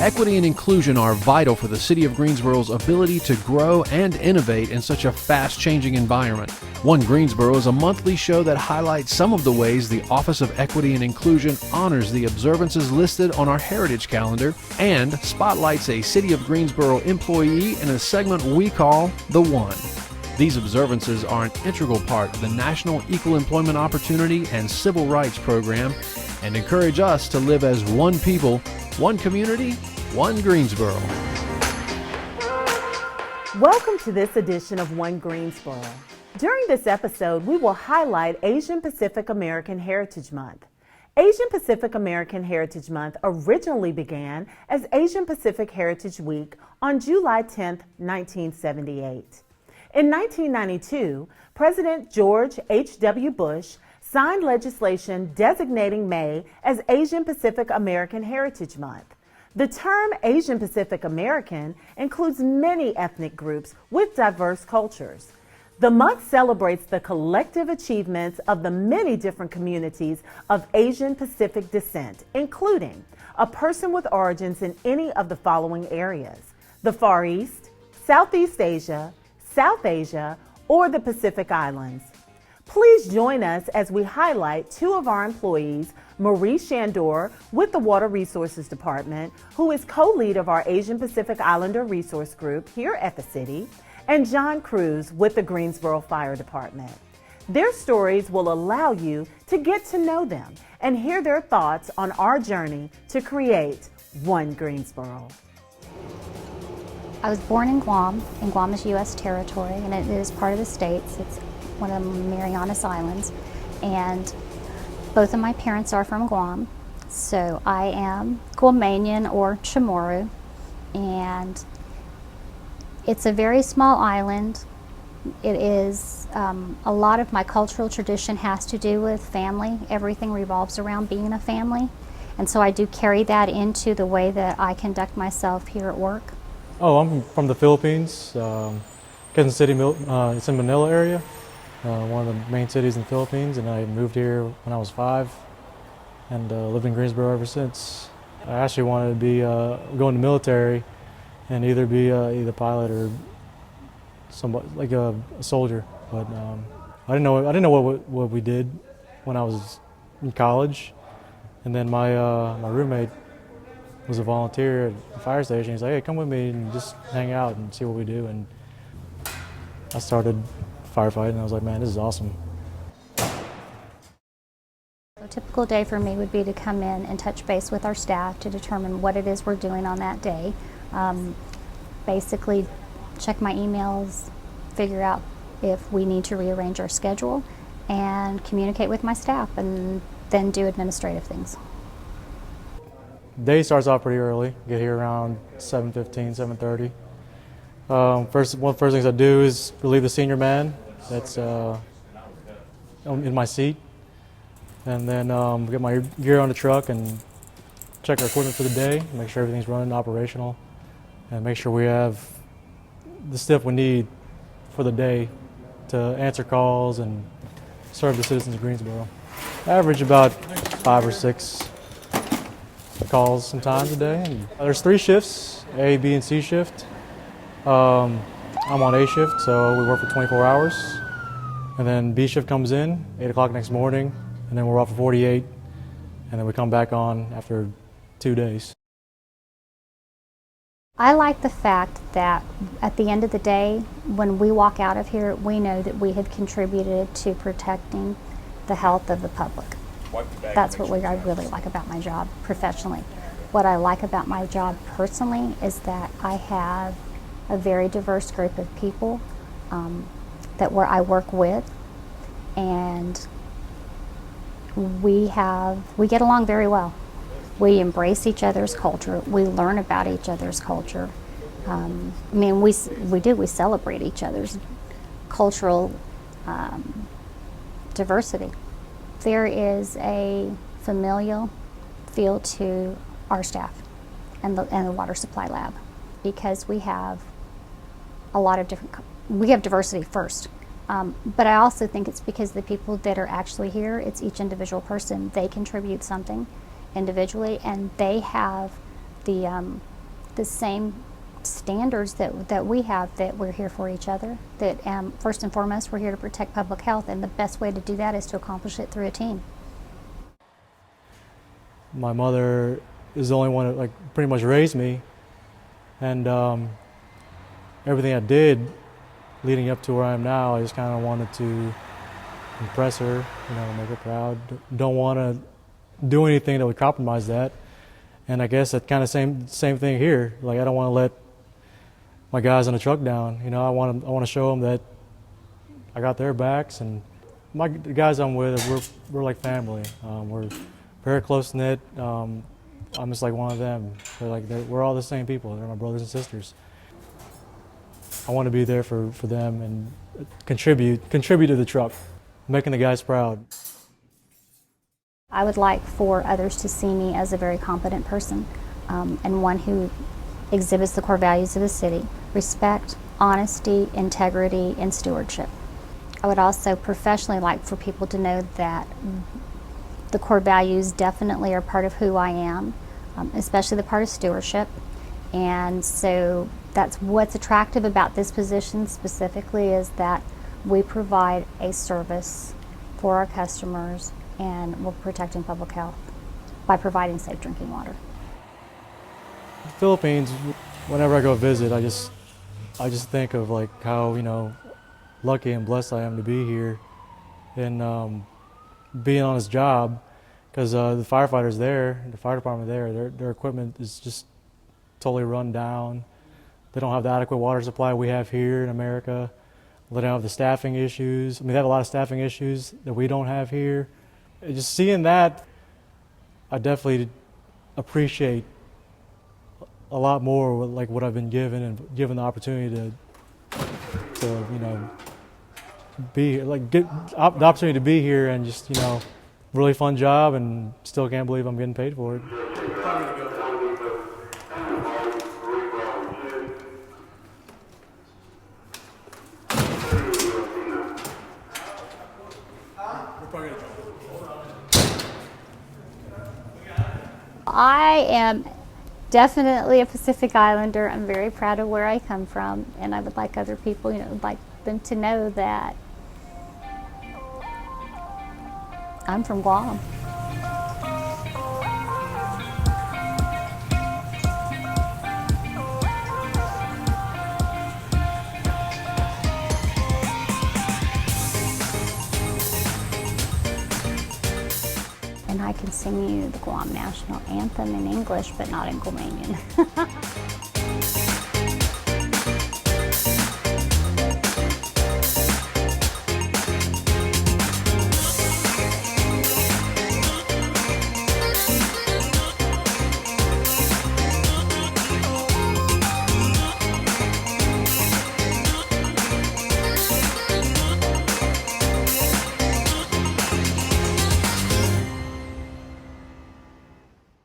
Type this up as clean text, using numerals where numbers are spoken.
Equity and inclusion are vital for the City of Greensboro's ability to grow and innovate in such a fast-changing environment. One Greensboro is a monthly show that highlights some of the ways the Office of Equity and Inclusion honors the observances listed on our Heritage Calendar and spotlights a City of Greensboro employee in a segment we call The One. These observances are an integral part of the National Equal Employment Opportunity and Civil Rights Program and encourage us to live as one people, one community, one Greensboro. Welcome to this edition of One Greensboro. During this episode, we will highlight Asian Pacific American Heritage Month. Asian Pacific American Heritage Month originally began as Asian Pacific Heritage Week on July 10, 1978. In 1992, President George H.W. Bush signed legislation designating May as Asian Pacific American Heritage Month. The term Asian Pacific American includes many ethnic groups with diverse cultures. The month celebrates the collective achievements of the many different communities of Asian Pacific descent, including a person with origins in any of the following areas: the Far East, Southeast Asia, South Asia, or the Pacific Islands. Please join us as we highlight two of our employees, Marie Shandor with the Water Resources Department, who is co-lead of our Asian Pacific Islander Resource Group here at the city, and John Cruz with the Greensboro Fire Department. Their stories will allow you to get to know them and hear their thoughts on our journey to create One Greensboro. I was born in Guam, and Guam is U.S. territory, and it is part of the States. It's one of the Marianas Islands, and both of my parents are from Guam, so I am Guamanian or Chamorro, and it's a very small island. It is, a lot of my cultural tradition has to do with family. Everything revolves around being a family, and so I do carry that into the way that I conduct myself here at work. Oh, I'm from the Philippines, Quezon City, it's in Manila area. One of the main cities in the Philippines, and I moved here when I was 5 and lived in Greensboro ever since. I actually wanted to be go in the military and either be either pilot or somebody like a soldier, but I didn't know what we did when I was in college. And then my roommate was a volunteer at the fire station. He's like, "Hey, come with me and just hang out and see what we do." And I started firefighting, and I was like, man, this is awesome. A typical day for me would be to come in and touch base with our staff to determine what it is we're doing on that day. Basically, check my emails, figure out if we need to rearrange our schedule, and communicate with my staff, and then do administrative things. Day starts off pretty early. Get here around 7:15, 7:30. One of the first things I do is relieve the senior man that's in my seat, and then get my gear on the truck and check our equipment for the day, make sure everything's running operational, and make sure we have the stuff we need for the day to answer calls and serve the citizens of Greensboro. Average about 5 or 6 calls sometimes a day. And there's 3 shifts, A, B, and C shift. I'm on A shift, so we work for 24 hours. And then B shift comes in, 8 o'clock next morning, and then we're off for 48, and then we come back on after 2 days. I like the fact that at the end of the day, when we walk out of here, we know that we have contributed to protecting the health of the public. That's what I really like about my job professionally. What I like about my job personally is that I have a very diverse group of people I work with, and we get along very well. We embrace each other's culture. We learn about each other's culture. We celebrate each other's cultural diversity. There is a familial feel to our staff and the water supply lab, because we have a lot of we have diversity first. But I also think it's because the people that are actually here, it's each individual person. They contribute something individually, and they have the the same standards that we have, that we're here for each other, that first and foremost we're here to protect public health, and the best way to do that is to accomplish it through a team. My mother is the only one that pretty much raised me, and everything I did leading up to where I am now, I just kind of wanted to impress her, make her proud. Don't want to do anything that would compromise that. And I guess that kind of same thing here. I don't want to let my guys on the truck down. I want to show them that I got their backs, and the guys I'm with, we're like family. We're very close knit. I'm just like one of them. We're all the same people. They're my brothers and sisters. I want to be there for them and contribute to the truck, making the guys proud. I would like for others to see me as a very competent person, and one who exhibits the core values of the city: respect, honesty, integrity, and stewardship. I would also professionally like for people to know that the core values definitely are part of who I am, especially the part of stewardship. And so that's what's attractive about this position specifically, is that we provide a service for our customers, and we're protecting public health by providing safe drinking water. The Philippines, whenever I go visit, I just think of how lucky and blessed I am to be here, and being on this job, because the firefighters there, the fire department there, their equipment is just totally run down. They don't have the adequate water supply we have here in America. They don't have the staffing issues. They have a lot of staffing issues that we don't have here. And just seeing that, I definitely appreciate a lot more what I've been given, and given the opportunity to be get the opportunity to be here, and just really fun job, and still can't believe I'm getting paid for it. I am definitely a Pacific Islander. I'm very proud of where I come from, and I would like other people, like them to know that I'm from Guam. And I can sing you the Guam National Anthem in English, but not in Guamanian.